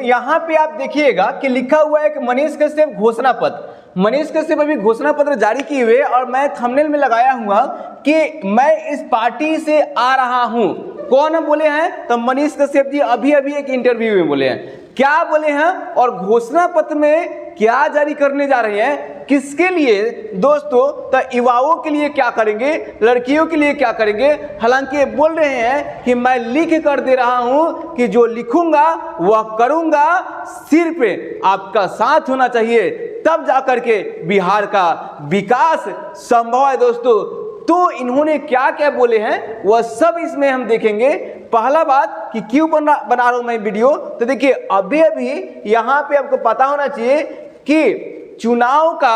यहाँ पे आप देखिएगा कि लिखा हुआ है कि मनीष कश्यप घोषणा पत्र। मनीष कश्यप अभी घोषणा पत्र जारी किए हुए और मैं थंबनेल में लगाया हुआ कि मैं इस पार्टी से आ रहा हूं। कौन बोले हैं? तो मनीष कश्यप जी अभी अभी एक इंटरव्यू में बोले हैं। क्या बोले हैं और घोषणा पत्र में क्या जारी करने जा रहे हैं, किसके लिए दोस्तों? तो युवाओं के लिए क्या करेंगे, लड़कियों के लिए क्या करेंगे? हालांकि बोल रहे हैं कि मैं लिख कर दे रहा हूं कि जो लिखूंगा वह करूंगा, सिर्फ आपका साथ होना चाहिए, तब जाकर के बिहार का विकास संभव है दोस्तों। तो इन्होंने क्या क्या बोले हैं वह सब इसमें हम देखेंगे। पहला बात कि क्यों बना रहा हूं मैं वीडियो, तो देखिए अभी अभी यहाँ पे आपको पता होना चाहिए कि चुनाव का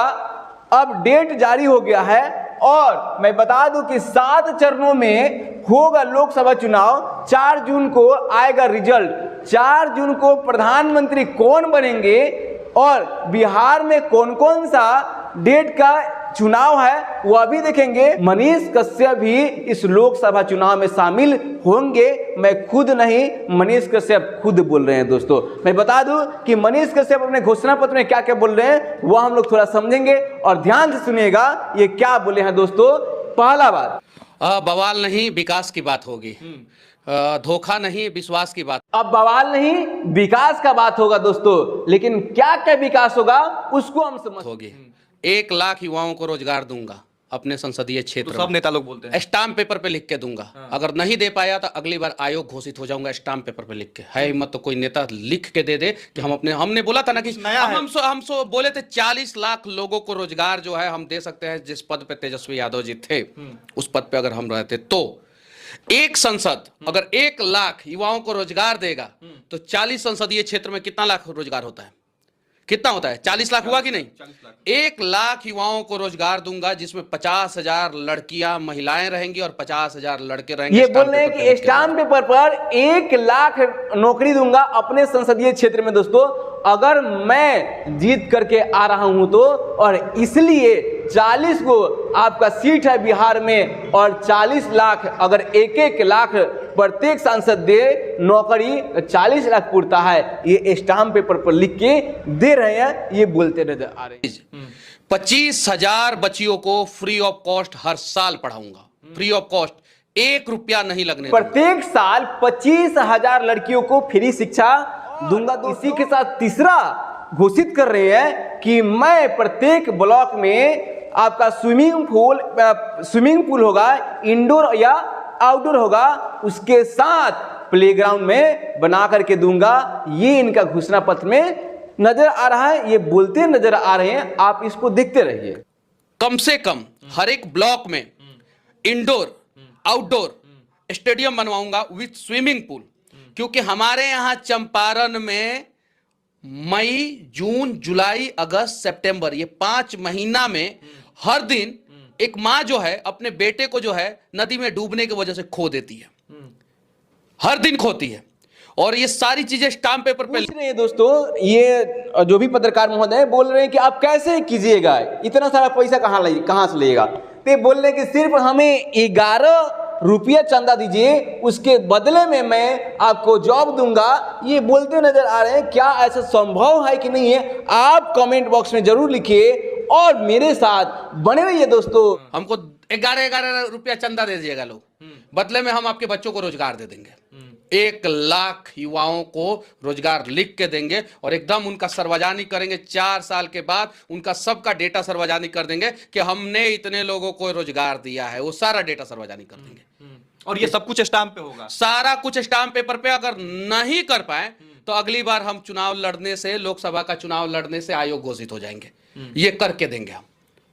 अब डेट जारी हो गया है और मैं बता दूं कि 7 चरणों में होगा लोकसभा चुनाव। 4 जून को आएगा रिजल्ट। 4 जून को प्रधानमंत्री कौन बनेंगे और बिहार में कौन कौन सा डेट का चुनाव है वह भी देखेंगे। मनीष कश्यप भी इस लोकसभा चुनाव में शामिल होंगे, मैं खुद नहीं, मनीष कश्यप खुद बोल रहे हैं दोस्तों। मैं बता दूं कि मनीष कश्यप अपने घोषणा पत्र में क्या क्या बोल रहे हैं वह हम लोग थोड़ा समझेंगे और ध्यान से सुनिएगा ये क्या बोले हैं दोस्तों। पहला बात, बवाल नहीं विकास की बात होगी, धोखा नहीं विश्वास की बात। अब बवाल नहीं विकास का बात होगा दोस्तों, लेकिन क्या क्या विकास होगा उसको हम समझ होगी। 1 लाख युवाओं को रोजगार दूंगा अपने संसदीय क्षेत्र तो सब नेता लोग बोलते हैं स्टाम्प पेपर पे लिख के दूंगा। अगर नहीं दे पाया तो अगली बार आयोग घोषित हो जाऊंगा स्टाम्प पेपर पे लिख के। है हिम्मत तो कोई नेता लिख के दे कि हम अपने, हमने बोला था ना कि हम बोले थे 40 लाख लोगों को रोजगार जो है हम दे सकते हैं। जिस पद पे तेजस्वी यादव जी थे उस पद पे अगर हम रहते तो एक संसद अगर 1 लाख युवाओं को रोजगार देगा तो 40 संसदीय क्षेत्र में कितना लाख रोजगार होता है? कितना होता है? 40 लाख हुआ कि नहीं? 1 लाख युवाओं को रोजगार दूंगा जिसमें 50,000 लड़कियां महिलाएं रहेंगी और 50,000 लड़के रहेंगे। ये बोल रहे हैं कि स्टाम्प पेपर पर 1 लाख नौकरी दूंगा अपने संसदीय क्षेत्र में दोस्तों, अगर मैं जीत करके आ रहा हूं तो। और इसलिए 40 को आपका सीट है बिहार में और 40 लाख अगर 1-1 लाख प्रत्येक सांसद दे नौकरी, 40 लाख पुरता है। ये स्टाम्प पेपर पर लिख के दे रहे हैं, ये बोलते नजर आ रहे हैं। 25,000 बच्चियों को फ्री ऑफ कॉस्ट हर साल पढ़ाऊंगा, फ्री ऑफ कॉस्ट, 1 रुपया नहीं लगने। प्रत्येक साल 25,000 लड़कियों को फ्री शिक्षा दूंगा। तो इसी के साथ तीसरा घोषित कर रहे हैं कि मैं प्रत्येक ब्लॉक में आपका स्विमिंग पूल होगा, इंडोर या आउटडोर होगा, उसके साथ प्लेग्राउंड में बना करके दूंगा। ये इनका घोषणा पत्र में नजर आ रहा है, ये बोलते नजर आ रहे हैं, आप इसको देखते रहिए। कम से कम हर एक ब्लॉक में इंडोर आउटडोर स्टेडियम बनवाऊंगा विथ स्विमिंग पूल। क्योंकि हमारे यहां चंपारण में मई, जून, जुलाई, अगस्त, सितंबर ये 5 महीना में हर दिन एक मां जो है अपने बेटे को जो है नदी में डूबने की वजह से खो देती है, हर दिन खोती है। और ये सारी चीजें स्टाम्प पेपर पे पूछ रहे हैं दोस्तों। ये जो भी पत्रकार महोदय बोल रहे हैं कि आप कैसे कीजिएगा, इतना सारा पैसा कहां से लेगा? तो बोल रहे हैं कि सिर्फ हमें 11 रुपया चंदा दीजिए, उसके बदले में मैं आपको जॉब दूंगा। ये बोलते नजर आ रहे हैं। क्या ऐसा संभव है कि नहीं है? आप कमेंट बॉक्स में जरूर लिखिए और मेरे साथ बने रहिए दोस्तों। हमको 11 रुपया चंदा दे दीजिएगा लोग, बदले में हम आपके बच्चों को रोजगार दे देंगे। 1 लाख युवाओं को रोजगार लिख के देंगे और एकदम उनका सार्वजनिक करेंगे। 4 साल के बाद उनका सबका डेटा सार्वजनिक कर देंगे कि हमने इतने लोगों को रोजगार दिया है, वो सारा डेटा सार्वजनिक कर देंगे। और ये सब कुछ स्टाम्प पे होगा, सारा कुछ स्टाम्प पेपर पे। अगर नहीं कर पाए तो अगली बार हम चुनाव लड़ने से, लोकसभा का चुनाव लड़ने से आयोग घोषित हो जाएंगे। ये करके देंगे हम।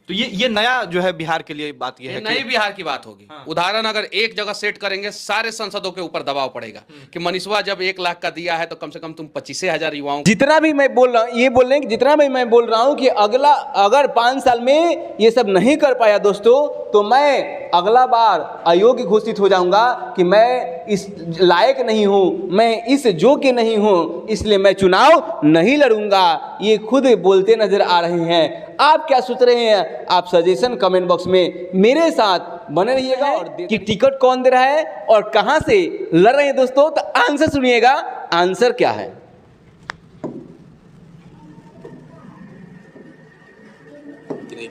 तो ये नया जो है बिहार के लिए बात ये है, नई बिहार की बात होगी। उदाहरण अगर एक जगह सेट करेंगे, सारे सांसदों के ऊपर दबाव पड़ेगा कि मनीषवा जब 1 लाख का दिया है तो कम से कम तुम 25,000 युवाओं। जितना भी मैं बोल रहा हूँ, ये बोल रहे हैं कि जितना भी मैं बोल रहा हूँ कि अगर 5 साल में ये सब नहीं कर पाया दोस्तों, तो मैं अगला बार अयोग्य घोषित हो जाऊंगा कि मैं इस लायक नहीं हूँ, मैं इस योग्य नहीं हूँ, इसलिए मैं चुनाव नहीं लड़ूंगा। ये खुद बोलते नजर आ रहे हैं। आप क्या सोच रहे हैं? आप सजेशन कमेंट बॉक्स में मेरे साथ बने रहिएगा। और कि टिकट कौन दे रहा है और कहां से लड़ रहे हैं दोस्तों, तो आंसर सुनिएगा। आंसर क्या है?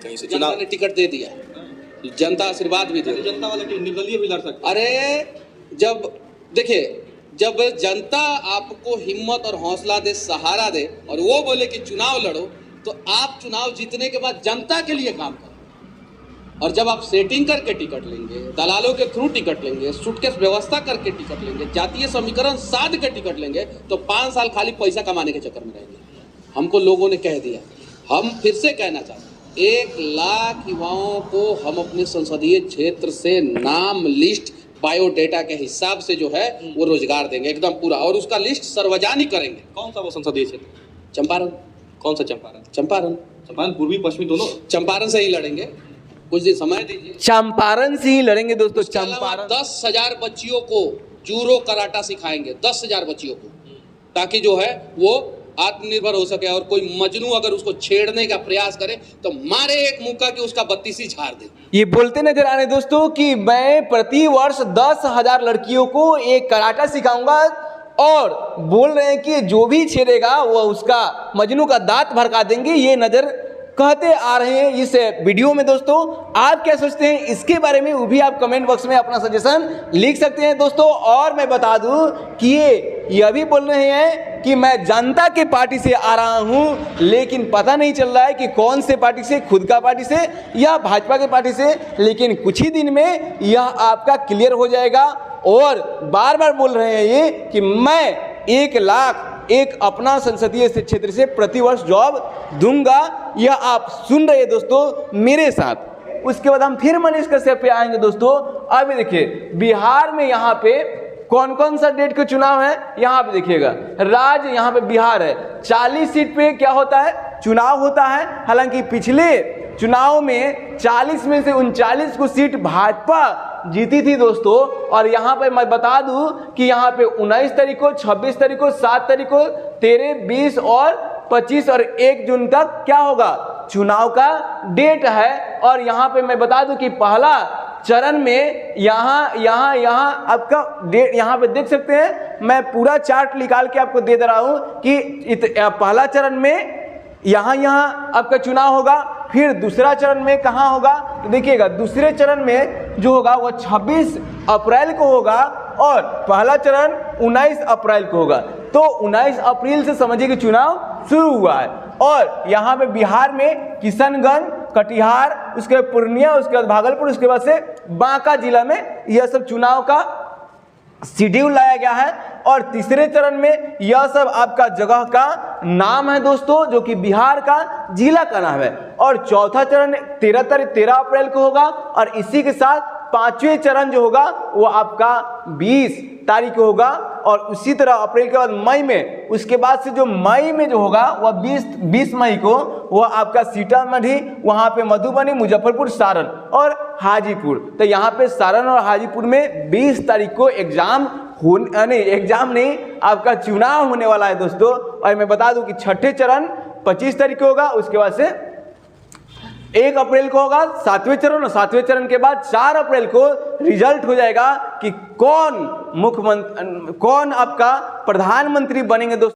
कहीं से जनता चुनाव ने टिकट दे दिया है, जनता आशीर्वाद भी दे, जनता वाले निर्दलीय भी लड़ सकते अरे जब देखिए, जब जनता आपको हिम्मत और हौसला दे, सहारा दे और वो बोले कि चुनाव लड़ो, तो आप चुनाव जीतने के बाद जनता के लिए काम करें। और जब आप सेटिंग करके टिकट लेंगे, दलालों के थ्रू टिकट लेंगे, सूटकेस व्यवस्था करके टिकट लेंगे, जातीय समीकरण साध के टिकट लेंगे, तो 5 साल खाली पैसा कमाने के चक्कर में रहेंगे। हमको लोगों ने कह दिया, हम फिर से कहना चाहते हैं, 1 लाख युवाओं को हम अपने संसदीय क्षेत्र से नाम लिस्ट बायोडेटा के हिसाब से जो है वो रोजगार देंगे एकदम पूरा, और उसका लिस्ट सार्वजनिक करेंगे। कौन सा वो संसदीय क्षेत्र? चंपारण। कौन सा चंपारण? चंपारण, चंपारण पूर्वी पश्चिमी दोनों? चंपारण से ही लड़ेंगे, कुछ दिन समय दीजिए। चंपारण से ही लड़ेंगे दोस्तों। उसके अलावा चंपारण 10,000 बच्चियों को जूडो कराटा सिखाएंगे, 10,000 बच्चियों को, ताकि जो है वो आत्मनिर्भर हो सके। और कोई मजनू अगर उसको छेड़ने का प्रयास करे तो मारे एक मुक्का कि उसका 32 झाड़ दे। ये बोलते नजर आ रहे हैं दोस्तों कि मैं प्रति वर्ष 10,000 लड़कियों को एक कराटा सिखाऊंगा, और बोल रहे हैं कि जो भी छेड़ेगा वो उसका मजनू का दांत भड़का देंगे। ये नजर कहते आ रहे हैं इस वीडियो में। दोस्तों आप क्या सोचते हैं इसके बारे में, वो भी आप कमेंट बॉक्स में अपना सजेशन लिख सकते हैं दोस्तों। और मैं बता दूं कि ये भी बोल रहे हैं कि मैं जनता के पार्टी से आ रहा हूं, लेकिन पता नहीं चल रहा है कि कौन से पार्टी से, खुद का पार्टी से या भाजपा के पार्टी से। लेकिन कुछ ही दिन में यह आपका क्लियर हो जाएगा। और बार बार बोल रहे हैं ये कि मैं 1 लाख एक अपना संसदीय क्षेत्र से प्रतिवर्ष जॉब दूंगा। यह आप सुन रहे हैं दोस्तों मेरे साथ। उसके बाद हम फिर मनीष कश्यप पे आएंगे दोस्तों। अभी देखिए बिहार में यहाँ पे कौन कौन सा डेट के चुनाव है, यहाँ पे देखिएगा। राज्य यहाँ पे बिहार है, 40 सीट पे क्या होता है, चुनाव होता है। हालांकि पिछले चुनाव में 40 में से 39 को सीट भाजपा जीती थी दोस्तों। और यहाँ पे मैं बता दूं कि यहाँ पे 19 तारीख को, 26 तारीख को, 7 तारीख को, 13, 20 और 25 और 1 जून तक क्या होगा, चुनाव का डेट है। और यहाँ पे मैं बता दूं कि पहला चरण में यहाँ आपका डेट यहाँ पे देख सकते हैं। मैं पूरा चार्ट निकाल के आपको दे रहा हूँ कि पहला चरण में यहाँ आपका चुनाव होगा। फिर दूसरा चरण में कहाँ होगा, तो देखिएगा दूसरे चरण में जो होगा वो 26 अप्रैल को होगा, और पहला चरण 19 अप्रैल को होगा। तो 19 अप्रैल से समझिए कि चुनाव शुरू हुआ है। और यहाँ पे बिहार में किशनगंज, कटिहार, उसके बाद पूर्णिया, उसके बाद भागलपुर, उसके बाद से बांका जिला में यह सब चुनाव का शेड्यूल लाया गया है। और तीसरे चरण में यह सब आपका जगह का नाम है दोस्तों, जो कि बिहार का जिला का नाम है। और चौथा चरण 13 अप्रैल को होगा। और इसी के साथ 5वें चरण जो होगा वो आपका 20 तारीख को होगा। और उसी तरह अप्रैल के बाद मई में, उसके बाद से जो मई में जो होगा वह 20 मई को वह आपका सीतामढ़ी, वहाँ पे मधुबनी, मुजफ्फरपुर, सारण और हाजीपुर। तो यहाँ पे सारण और हाजीपुर में 20 तारीख को एग्जाम नहीं आपका चुनाव होने वाला है दोस्तों। और मैं बता दूं कि छठे चरण 25 तारीख को होगा। उसके बाद से 1 अप्रैल को होगा 7वें चरण, और 7वें चरण के बाद 4 अप्रैल को रिजल्ट हो जाएगा कि कौन आपका प्रधानमंत्री बनेंगे दोस्तों।